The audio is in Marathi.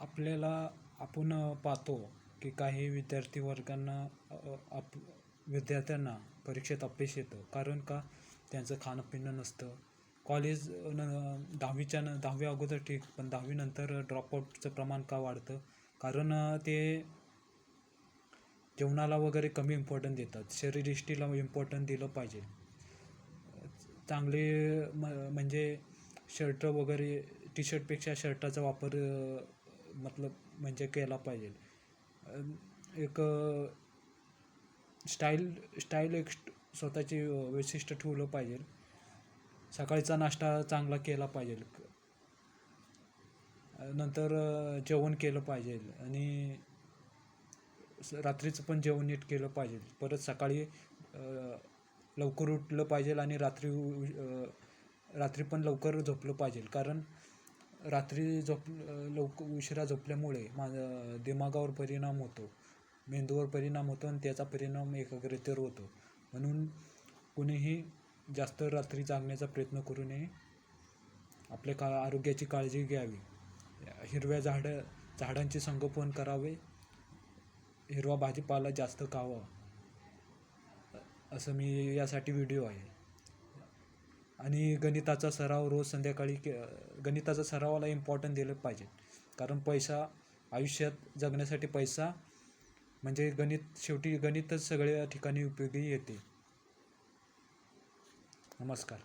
आपल्याला आपण पाहतो की काही विद्यार्थी वर्गांना विद्यार्थ्यांना परीक्षेत अपयश येतं. कारण का? त्यांचं खाणं पिणं नसतं. कॉलेज 10वी अगोदर ठीक, पण 10वी नंतर ड्रॉपआउटचं प्रमाण का वाढतं? कारण ते जेवणाला वगैरे कमी इम्पॉर्टन्स देतात. शरीरयष्टीला इम्पॉर्टन्स दिलं पाहिजे. चांगले म्हणजे शर्ट वगैरे, टी शर्टपेक्षा शर्टाचा वापर म्हणजे केला पाहिजे. एक स्टाईल एक स्वतःची वैशिष्ट्य ठेवलं पाहिजे. सकाळचा नाश्ता चांगला केला पाहिजे. नंतर जेवण केलं पाहिजे आणि रात्रीचं पण जेवण नीट केलं पाहिजे. परत सकाळी लवकर उठलं पाहिजे आणि रात्री पण लवकर झोपलं पाहिजे. कारण रात्री उशिरा झोपल्यामुळे माझा दिमागावर परिणाम होतो, मेंदूवर परिणाम होतो आणि त्याचा परिणाम एकाग्रतेवर होतो. म्हणून कुणीही जास्त रात्री जागण्याचा प्रयत्न करू नये. आपल्या आरोग्याची काळजी घ्यावी. हिरव्या झाडांचे संगोपन करावे. हिरवा भाजीपाला जास्त खावा, असं मी यासाठी व्हिडिओ आहे. आणि गणिताचा सराव रोज संध्याकाळी गणिताचा सरावाला इम्पॉर्टन्स दिलं पाहिजे. कारण आयुष्यात जगण्यासाठी पैसा म्हणजे शेवटी गणितच सगळ्या ठिकाणी उपयोगी येते. नमस्कार.